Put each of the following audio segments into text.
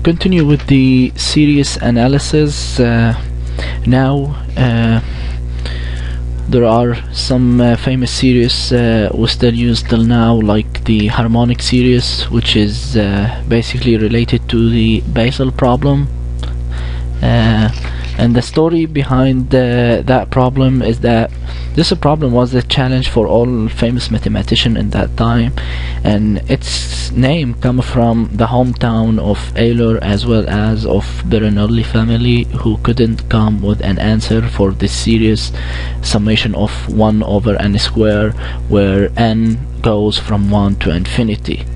continue with the series analysis. Now there are some famous series we still use till now, like the harmonic series, which is basically related to the basal problem. And the story behind that problem is that this problem was a challenge for all famous mathematicians in that time, and its name comes from the hometown of Euler as well as of Bernoulli family, who couldn't come with an answer for this series summation of 1 over n square, where n goes from 1 to infinity.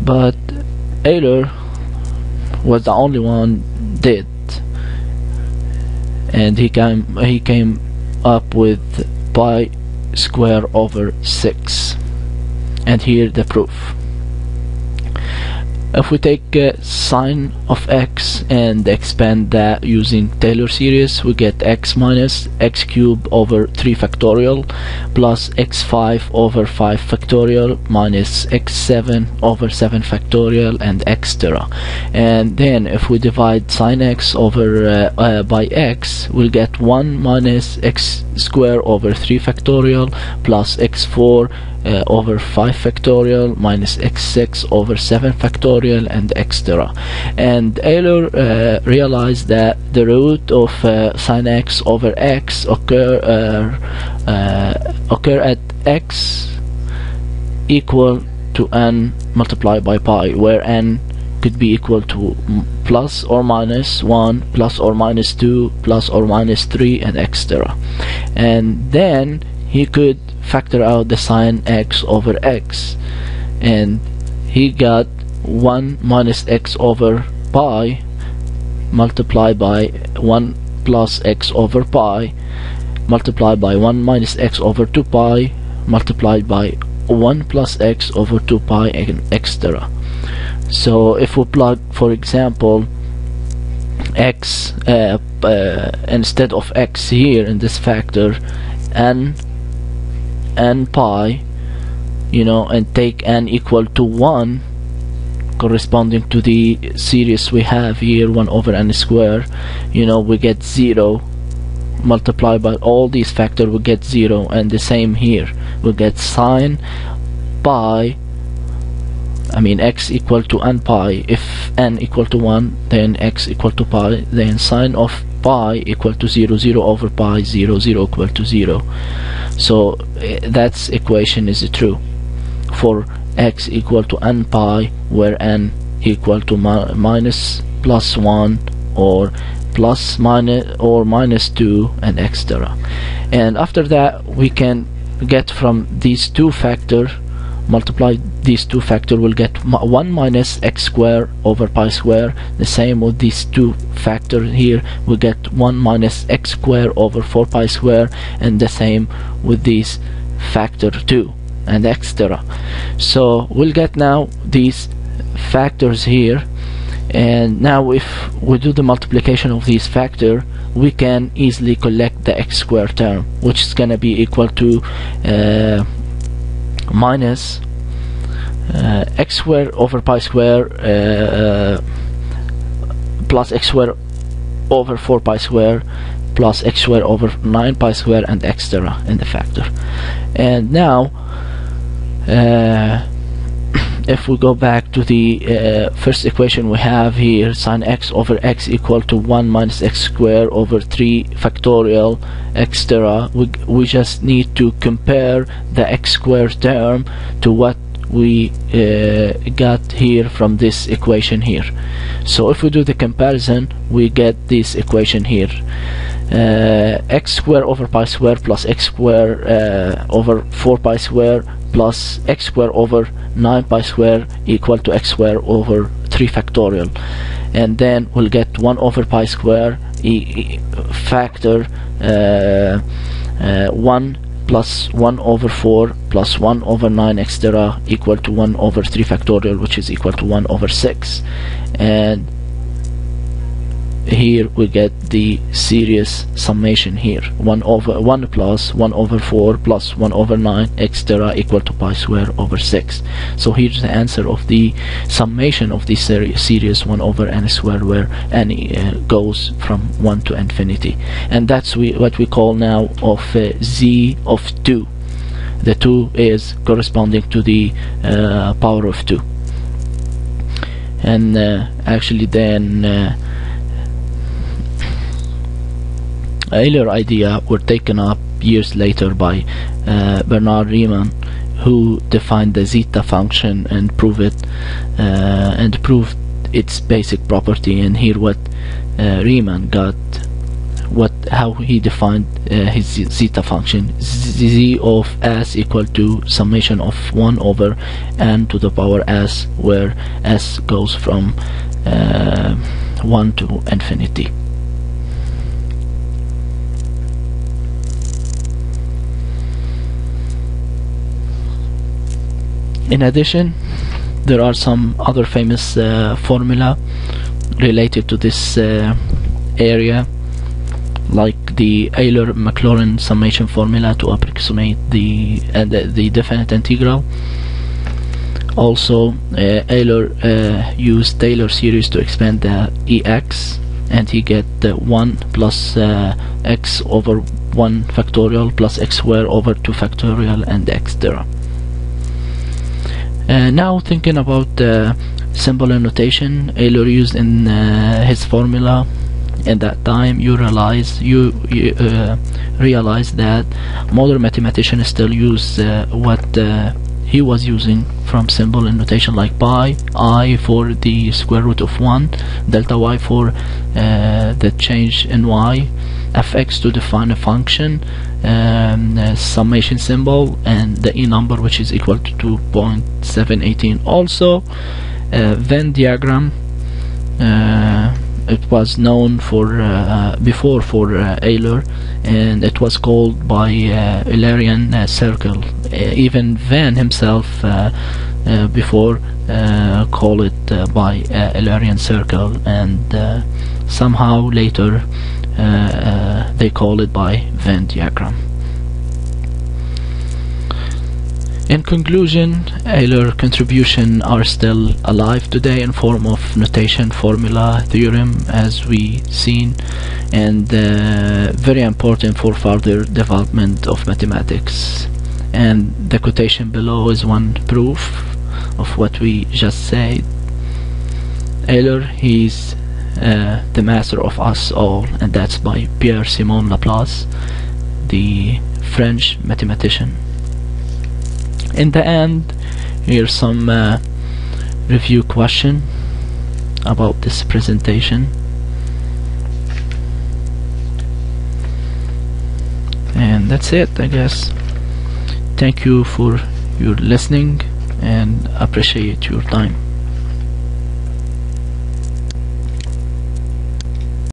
But Euler was the only one did, and he came up with pi square over 6, and here the proof. If we take sine of x and expand that using Taylor series, we get x minus x cubed over 3 factorial plus x5 over 5 factorial minus x7 over 7 factorial and etc. And then if we divide sine x over by x, we'll get 1 minus x square over 3 factorial plus x4 over 5 factorial minus x6 over 7 factorial and etc. And Euler realized that the root of sine x over x occur at x equal to n multiplied by pi, where n could be equal to plus or minus 1, plus or minus 2, plus or minus 3, and etc. And then he could factor out the sine x over x, and he got 1 minus x over pi multiplied by 1 plus x over pi multiplied by 1 minus x over 2 pi multiplied by 1 plus x over 2 pi and etc. So if we plug, for example, x instead of x here in this factor, n pi, and take n equal to 1, corresponding to the series we have here, 1 over n square, we get 0. Multiplied by all these factors, we get 0, and the same here, we get sine pi, x equal to n pi. If n equal to 1, then x equal to pi, then sine of pi equal to 0, 0 over pi, 0, 0 equal to 0. So that equation is true for x equal to n pi, where n equal to minus plus 1 or plus minus or minus 2 and etc. And after that we can get from these two factors, multiply these two factors, we'll get 1 minus x square over pi square. The same with these two factors here, we get 1 minus x square over 4 pi square, and the same with these factor 2 and etc. So we'll get now these factors here, and now if we do the multiplication of these factors, we can easily collect the x square term, which is gonna be equal to minus x square over pi square plus x square over 4 pi square plus x square over 9 pi square and etc. in the factor. And now if we go back to the first equation we have here, sine x over x equal to 1 minus x square over 3 factorial etc. We just need to compare the x square term to what we got here from this equation here. So if we do the comparison, we get this equation here, x square over pi square plus x square over 4 pi square plus x square over 9 pi square equal to x square over 3 factorial, and then we'll get 1 over pi square factor 1 plus 1 over 4 plus 1 over 9 etc. equal to 1 over 3 factorial, which is equal to 1 over 6. And here we get the series summation here, 1 over 1 plus 1 over 4 plus 1 over 9 etc equal to pi square over 6. So here's the answer of the summation of the series 1 over n squared, where n goes from 1 to infinity, and that's what we call now of z of 2. The 2 is corresponding to the power of 2. And actually then Euler idea were taken up years later by Bernard Riemann, who defined the zeta function and proved its basic property. And here what Riemann got, how he defined his zeta function: z of s equal to summation of 1 over n to the power s, where s goes from 1 to infinity. In addition, there are some other famous formula related to this area, like the Euler-Maclaurin summation formula to approximate the definite integral. Also, Euler used Taylor series to expand the EX, and he get 1 plus x over 1 factorial plus x squared over 2 factorial and etc. Now thinking about symbol and notation Euler used in his formula in that time, you realize that modern mathematicians still use what he was using from symbol and notation, like pi I for the square root of 1, delta y for the change in y, fx to define a function, summation symbol, and the e number, which is equal to 2.718. Also Venn diagram, it was known for before for Euler, and it was called by Eulerian circle. Even Venn himself before called it by Eulerian circle, and somehow later they call it by Venn diagram. In conclusion, Euler contributions are still alive today in form of notation, formula, theorem, as we seen, and very important for further development of mathematics. And the quotation below is one proof of what we just said. Euler, he's the master of us all, and that's by Pierre-Simon Laplace, the French mathematician. In the end, here's some review question about this presentation, and that's it, I guess. Thank you for your listening and appreciate your time.